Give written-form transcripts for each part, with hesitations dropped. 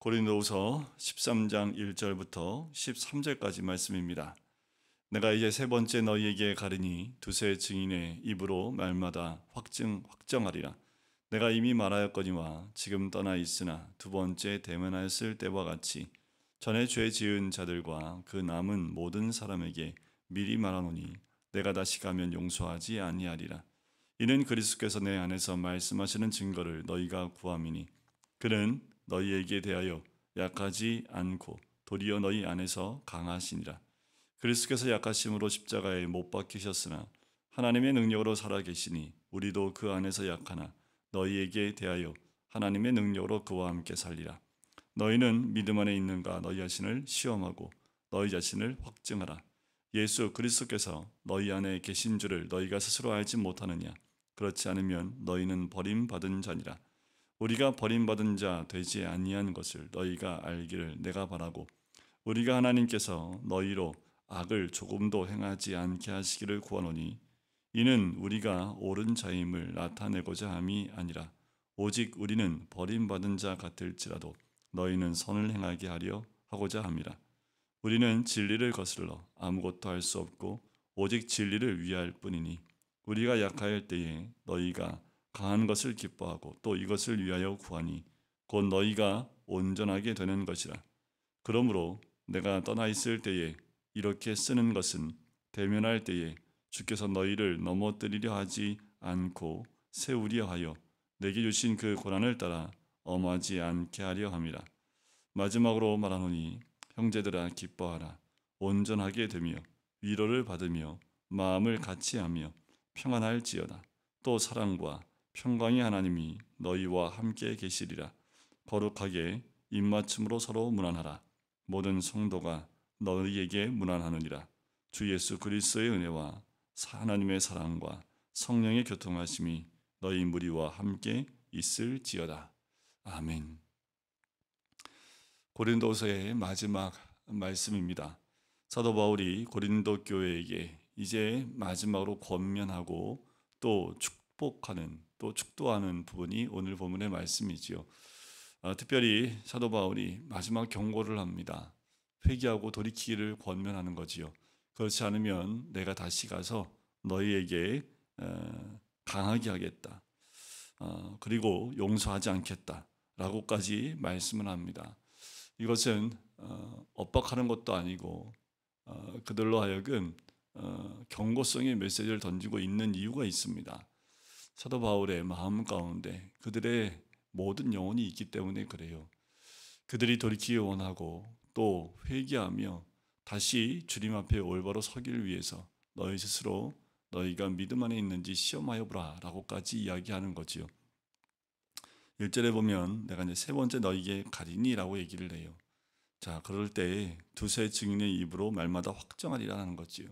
고린도후서 13장 1절부터 13절까지 말씀입니다. 내가 이제 세 번째 너희에게 가르니 두세 증인의 입으로 말마다 확정하리라. 내가 이미 말하였거니와 지금 떠나 있으나 두 번째 대면하였을 때와 같이 전에 죄 지은 자들과 그 남은 모든 사람에게 미리 말하노니 내가 다시 가면 용서하지 아니하리라. 이는 그리스도께서 내 안에서 말씀하시는 증거를 너희가 구함이니 그는 너희에게 대하여 약하지 않고 도리어 너희 안에서 강하시니라. 그리스도께서 약하심으로 십자가에 못 박히셨으나 하나님의 능력으로 살아계시니 우리도 그 안에서 약하나 너희에게 대하여 하나님의 능력으로 그와 함께 살리라. 너희는 믿음 안에 있는가 너희 자신을 시험하고 너희 자신을 확증하라. 예수 그리스도께서 너희 안에 계신 줄을 너희가 스스로 알지 못하느냐? 그렇지 않으면 너희는 버림받은 자니라. 우리가 버림받은 자 되지 아니한 것을 너희가 알기를 내가 바라고 우리가 하나님께서 너희로 악을 조금도 행하지 않게 하시기를 구하노니 이는 우리가 옳은 자임을 나타내고자 함이 아니라 오직 우리는 버림받은 자 같을지라도 너희는 선을 행하게 하려 하고자 함이라. 우리는 진리를 거슬러 아무것도 할 수 없고 오직 진리를 위할 뿐이니 우리가 약할 때에 너희가 강한 것을 기뻐하고 또 이것을 위하여 구하니 곧 너희가 온전하게 되는 것이라. 그러므로 내가 떠나 있을 때에 이렇게 쓰는 것은 대면할 때에 주께서 너희를 넘어뜨리려 하지 않고 세우려 하여 내게 주신 그 고난을 따라 엄하지 않게 하려 함이라. 마지막으로 말하노니 형제들아 기뻐하라. 온전하게 되며 위로를 받으며 마음을 같이하며 평안할지어다. 또 사랑과 평강의 하나님이 너희와 함께 계시리라. 거룩하게 입맞춤으로 서로 문안하라. 모든 성도가 너희에게 문안하느니라. 주 예수 그리스도의 은혜와 하나님의 사랑과 성령의 교통하심이 너희 무리와 함께 있을지어다. 아멘. 고린도서의 마지막 말씀입니다. 사도 바울이 고린도 교회에게 이제 마지막으로 권면하고 또 축복하는 또 축도하는 부분이 오늘 본문의 말씀이지요. 특별히 사도 바울이 마지막 경고를 합니다. 회개하고 돌이키기를 권면하는 거지요. 그렇지 않으면 내가 다시 가서 너희에게 강하게 하겠다. 그리고 용서하지 않겠다라고까지 말씀을 합니다. 이것은 엇박하는 것도 아니고 그들로 하여금 경고성의 메시지를 던지고 있는 이유가 있습니다. 사도 바울의 마음 가운데 그들의 모든 영혼이 있기 때문에 그래요. 그들이 돌이키기 원하고 또 회개하며 다시 주님 앞에 올바로 서기를 위해서 너희 스스로 너희가 믿음 안에 있는지 시험하여 보라 라고까지 이야기하는 거지요. 1절에 보면 내가 이제 세 번째 너희에게 가리니 라고 얘기를 해요. 자, 그럴 때 두세 증인의 입으로 말마다 확정하리라는 거지요.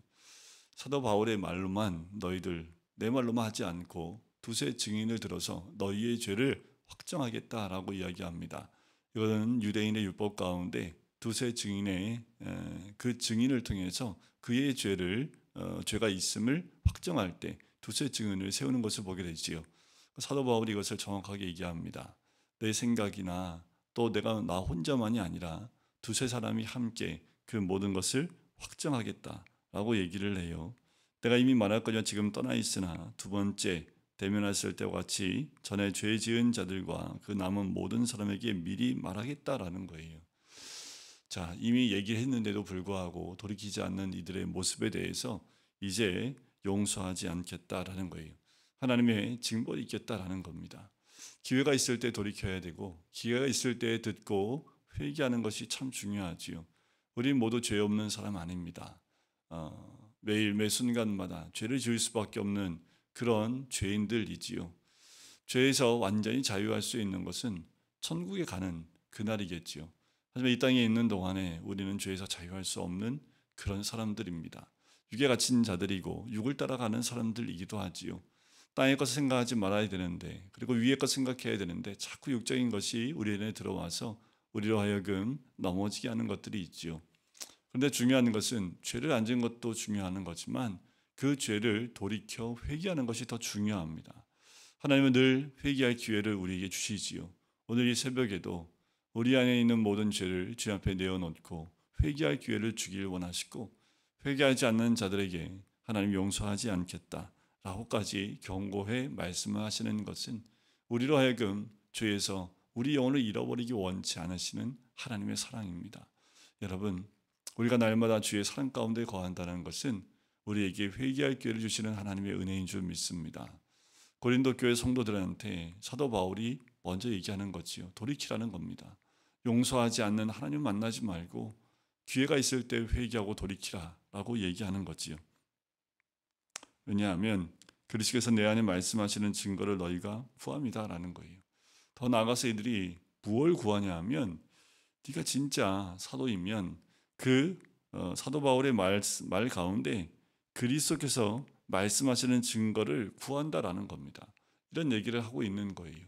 사도 바울의 말로만 너희들 내 말로만 하지 않고 두세 증인을 들어서 너희의 죄를 확정하겠다라고 이야기합니다. 이거는 유대인의 율법 가운데 두세 증인의 그 증인을 통해서 그의 죄가 있음을 확정할 때 두세 증인을 세우는 것을 보게 되지요. 사도 바울이 이것을 정확하게 얘기합니다. 내 생각이나 또 내가 나 혼자만이 아니라 두세 사람이 함께 그 모든 것을 확정하겠다라고 얘기를 해요. 내가 이미 말했거니와 지금 떠나 있으나 두 번째 대면했을 때와 같이 전에 죄 지은 자들과 그 남은 모든 사람에게 미리 말하겠다라는 거예요. 자, 이미 얘기를 했는데도 불구하고 돌이키지 않는 이들의 모습에 대해서 이제 용서하지 않겠다라는 거예요. 하나님의 징벌이 있겠다라는 겁니다. 기회가 있을 때 돌이켜야 되고 기회가 있을 때 듣고 회개하는 것이 참 중요하지요. 우리 모두 죄 없는 사람 아닙니다. 매일 매 순간마다 죄를 지을 수밖에 없는 그런 죄인들이지요. 죄에서 완전히 자유할 수 있는 것은 천국에 가는 그날이겠지요. 하지만 이 땅에 있는 동안에 우리는 죄에서 자유할 수 없는 그런 사람들입니다. 육에 갇힌 자들이고 육을 따라가는 사람들이기도 하지요. 땅의 것을 생각하지 말아야 되는데 그리고 위의 것 생각해야 되는데 자꾸 육적인 것이 우리 안에 들어와서 우리로 하여금 넘어지게 하는 것들이 있지요. 그런데 중요한 것은 죄를 안 지은 것도 중요한 거지만 그 죄를 돌이켜 회개하는 것이 더 중요합니다. 하나님은 늘 회개할 기회를 우리에게 주시지요. 오늘 이 새벽에도 우리 안에 있는 모든 죄를 주님 앞에 내어놓고 회개할 기회를 주길 원하시고, 회개하지 않는 자들에게 하나님 용서하지 않겠다라고까지 경고해 말씀하시는 것은 우리로 하여금 죄에서 우리 영혼을 잃어버리기 원치 않으시는 하나님의 사랑입니다. 여러분, 우리가 날마다 주의 사랑 가운데 거한다는 것은 우리에게 회개할 기회를 주시는 하나님의 은혜인 줄 믿습니다. 고린도 교회 성도들한테 사도 바울이 먼저 얘기하는 거지요. 돌이키라는 겁니다. 용서하지 않는 하나님 만나지 말고 기회가 있을 때 회개하고 돌이키라라고 얘기하는 거지요. 왜냐하면 그리스도께서 내 안에 말씀하시는 증거를 너희가 구함이다라는 거예요. 더 나아가서 이들이 무엇을 구하냐 하면, 네가 진짜 사도이면 그 사도 바울의 말 가운데 그리스도께서 말씀하시는 증거를 구한다라는 겁니다. 이런 얘기를 하고 있는 거예요.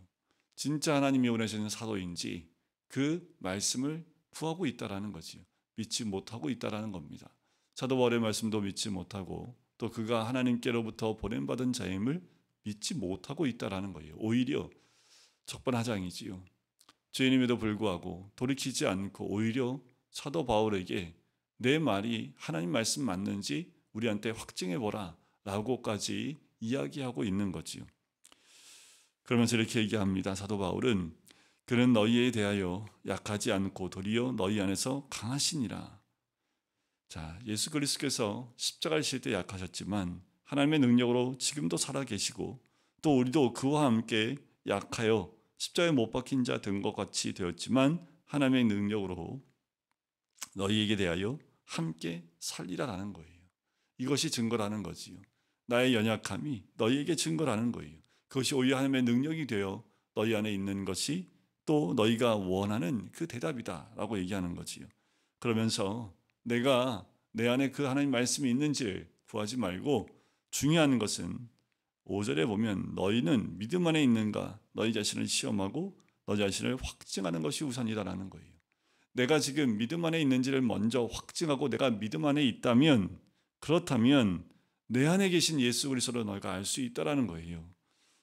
진짜 하나님이 원하시는 사도인지 그 말씀을 구하고 있다라는 거지요. 믿지 못하고 있다라는 겁니다. 사도 바울의 말씀도 믿지 못하고 또 그가 하나님께로부터 보냄받은 자임을 믿지 못하고 있다라는 거예요. 오히려 적반하장이지요. 죄인임에도 불구하고 돌이키지 않고 오히려 사도 바울에게 내 말이 하나님 말씀 맞는지 우리한테 확증해 보라 라고까지 이야기하고 있는 거지요. 그러면서 이렇게 얘기합니다. 사도 바울은 그는 너희에 대하여 약하지 않고 도리어 너희 안에서 강하시니라. 자, 예수 그리스도께서 십자가를 지실 때 약하셨지만 하나님의 능력으로 지금도 살아 계시고, 또 우리도 그와 함께 약하여 십자가에 못 박힌 자 된 것 같이 되었지만 하나님의 능력으로 너희에게 대하여 함께 살리라라는 거예요. 이것이 증거라는 거지요. 나의 연약함이 너희에게 증거라는 거예요. 그것이 오히려 하나님의 능력이 되어 너희 안에 있는 것이 또 너희가 원하는 그 대답이다라고 얘기하는 거지요. 그러면서 내가 내 안에 그 하나님 말씀이 있는지를 구하지 말고, 중요한 것은 5절에 보면 너희는 믿음 안에 있는가 너희 자신을 시험하고 너희 자신을 확증하는 것이 우선이다라는 거예요. 내가 지금 믿음 안에 있는지를 먼저 확증하고 내가 믿음 안에 있다면, 그렇다면 내 안에 계신 예수 그리스도를 너희가 알 수 있다라는 거예요.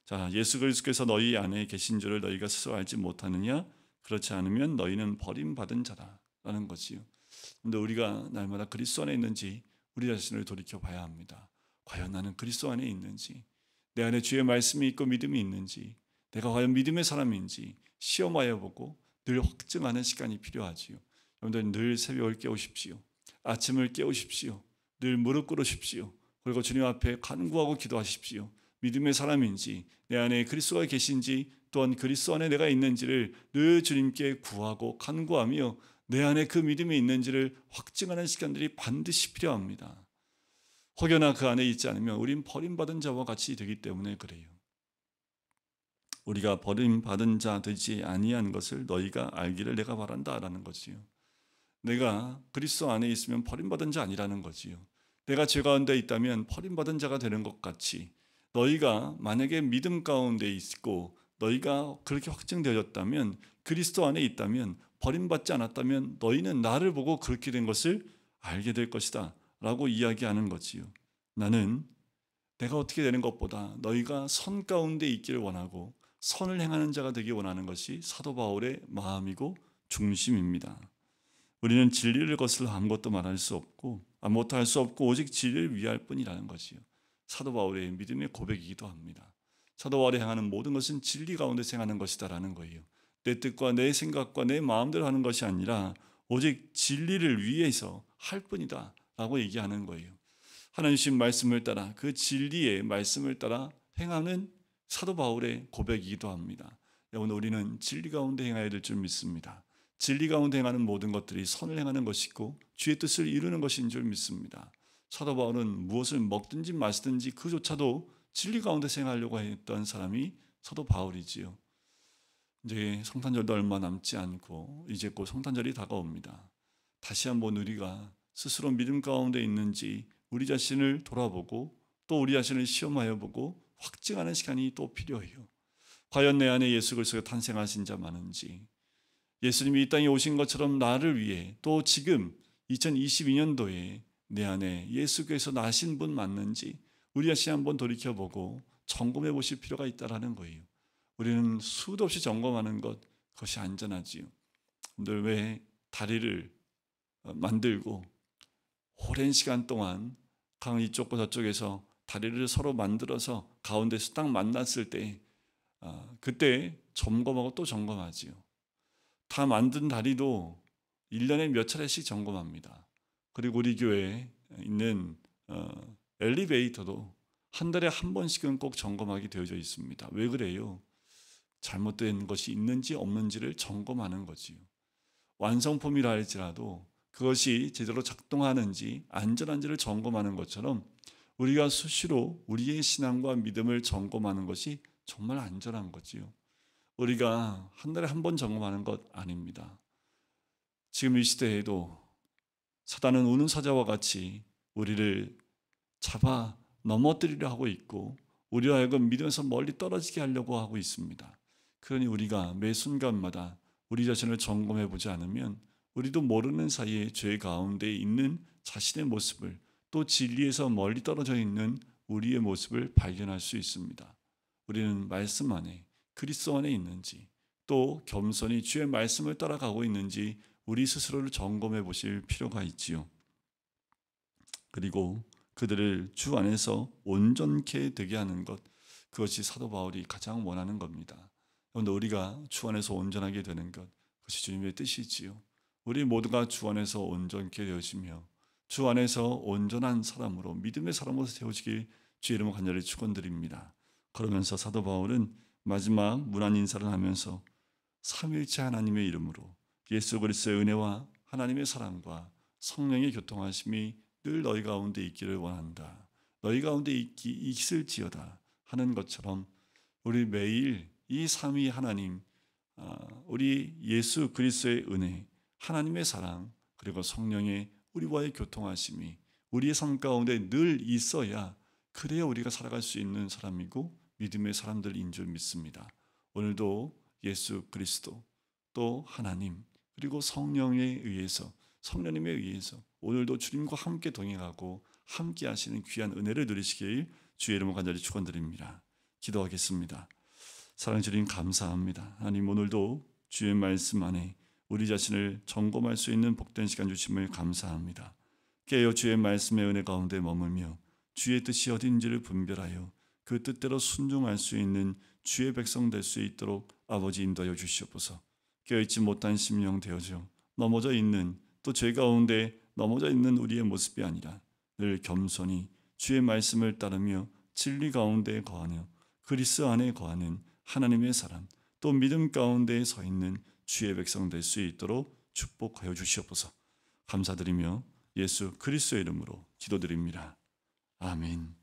자, 예수 그리스도께서 너희 안에 계신 줄을 너희가 스스로 알지 못하느냐? 그렇지 않으면 너희는 버림받은 자라라는 거지요. 그런데 우리가 날마다 그리스도 안에 있는지 우리 자신을 돌이켜 봐야 합니다. 과연 나는 그리스도 안에 있는지, 내 안에 주의 말씀이 있고 믿음이 있는지, 내가 과연 믿음의 사람인지 시험하여 보고 늘 확증하는 시간이 필요하지요. 여러분들 늘 새벽을 깨우십시오. 아침을 깨우십시오. 늘 무릎 꿇으십시오. 그리고 주님 앞에 간구하고 기도하십시오. 믿음의 사람인지, 내 안에 그리스도가 계신지, 또한 그리스도 안에 내가 있는지를 늘 주님께 구하고 간구하며 내 안에 그 믿음이 있는지를 확증하는 시간들이 반드시 필요합니다. 혹여나 그 안에 있지 않으면 우린 버림받은 자와 같이 되기 때문에 그래요. 우리가 버림받은 자 되지 아니한 것을 너희가 알기를 내가 바란다라는 거지요. 내가 그리스도 안에 있으면 버림받은 자 아니라는 거지요. 내가 죄 가운데 있다면 버림받은 자가 되는 것 같이, 너희가 만약에 믿음 가운데 있고 너희가 그렇게 확증되어졌다면, 그리스도 안에 있다면, 버림받지 않았다면 너희는 나를 보고 그렇게 된 것을 알게 될 것이다 라고 이야기하는 거지요. 나는 내가 어떻게 되는 것보다 너희가 선 가운데 있기를 원하고 선을 행하는 자가 되기 원하는 것이 사도 바울의 마음이고 중심입니다. 우리는 진리를 거슬러 아무것도 말할 수 없고 아무것도 할 수 없고 오직 진리를 위할 뿐이라는 것이요. 사도 바울의 믿음의 고백이기도 합니다. 사도 바울이 행하는 모든 것은 진리 가운데 행하는 것이다라는 거예요. 내 뜻과 내 생각과 내 마음대로 하는 것이 아니라 오직 진리를 위해서 할 뿐이다 라고 얘기하는 거예요. 하나님 주신 말씀을 따라, 그 진리의 말씀을 따라 행하는 사도 바울의 고백이기도 합니다. 오늘 우리는 진리 가운데 행해야 될 줄 믿습니다. 진리 가운데 행하는 모든 것들이 선을 행하는 것이고 주의 뜻을 이루는 것인 줄 믿습니다. 사도 바울은 무엇을 먹든지 마시든지 그조차도 진리 가운데 행하려고 했던 사람이 사도 바울이지요. 이제 성탄절도 얼마 남지 않고 이제 곧 성탄절이 다가옵니다. 다시 한번 우리가 스스로 믿음 가운데 있는지 우리 자신을 돌아보고 또 우리 자신을 시험하여 보고 확증하는 시간이 또 필요해요. 과연 내 안에 예수 그리스도가 탄생하신 자 많은지, 예수님이 이 땅에 오신 것처럼 나를 위해 또 지금 2022년도에 내 안에 예수께서 나신 분 맞는지 우리 자신 한번 돌이켜보고 점검해 보실 필요가 있다는 거예요. 우리는 수도 없이 점검하는 것, 그것이 안전하지요. 여러분들 왜 다리를 만들고 오랜 시간 동안 강 이쪽과 저쪽에서 다리를 서로 만들어서 가운데서 딱 만났을 때 그때 점검하고 또 점검하지요. 다 만든 다리도 1년에 몇 차례씩 점검합니다. 그리고 우리 교회에 있는 엘리베이터도 한 달에 한 번씩은 꼭 점검하게 되어져 있습니다. 왜 그래요? 잘못된 것이 있는지 없는지를 점검하는 거지요. 완성품이라 할지라도 그것이 제대로 작동하는지 안전한지를 점검하는 것처럼 우리가 수시로 우리의 신앙과 믿음을 점검하는 것이 정말 안전한 거지요. 우리가 한 달에 한 번 점검하는 것 아닙니다. 지금 이 시대에도 사단은 우는 사자와 같이 우리를 잡아 넘어뜨리려 하고 있고 우리와 하여금 믿음에서 멀리 떨어지게 하려고 하고 있습니다. 그러니 우리가 매 순간마다 우리 자신을 점검해 보지 않으면 우리도 모르는 사이에 죄 가운데 있는 자신의 모습을 또 진리에서 멀리 떨어져 있는 우리의 모습을 발견할 수 있습니다. 우리는 말씀 안에 그리스도 안에 있는지 또 겸손히 주의 말씀을 따라가고 있는지 우리 스스로를 점검해 보실 필요가 있지요. 그리고 그들을 주 안에서 온전케 되게 하는 것, 그것이 사도 바울이 가장 원하는 겁니다. 그런데 우리가 주 안에서 온전하게 되는 것, 그것이 주님의 뜻이지요. 우리 모두가 주 안에서 온전케 되어지며 주 안에서 온전한 사람으로 믿음의 사람으로 세워지길 주의 이름으로 간절히 축원드립니다. 그러면서 사도 바울은 마지막 문안 인사를 하면서 삼위일체 하나님의 이름으로 예수 그리스도의 은혜와 하나님의 사랑과 성령의 교통하심이 늘 너희 가운데 있기를 원한다. 너희 가운데 있을지어다 하는 것처럼 우리 매일 이 삼위 하나님, 우리 예수 그리스도의 은혜, 하나님의 사랑, 그리고 성령의 우리와의 교통하심이 우리의 삶 가운데 늘 있어야 그래야 우리가 살아갈 수 있는 사람이고 믿음의 사람들인 줄 믿습니다. 오늘도 예수 그리스도 또 하나님 그리고 성령에 의해서 성령님에 의해서 오늘도 주님과 함께 동행하고 함께 하시는 귀한 은혜를 누리시길 주의 이름으로 간절히 축원드립니다. 기도하겠습니다. 사랑하는 주님 감사합니다. 하나님 오늘도 주의 말씀 안에 우리 자신을 점검할 수 있는 복된 시간 주심을 감사합니다. 깨어 주의 말씀의 은혜 가운데 머물며 주의 뜻이 어딘지를 분별하여 그 뜻대로 순종할 수 있는 주의 백성 될 수 있도록 아버지 인도하여 주시옵소서. 깨어있지 못한 심령 되어져 넘어져 있는 또 죄 가운데 넘어져 있는 우리의 모습이 아니라 늘 겸손히 주의 말씀을 따르며 진리 가운데 거하며 그리스도 안에 거하는 하나님의 사람 또 믿음 가운데 서 있는 주의 백성 될 수 있도록 축복하여 주시옵소서. 감사드리며 예수 그리스도의 이름으로 기도드립니다. 아멘.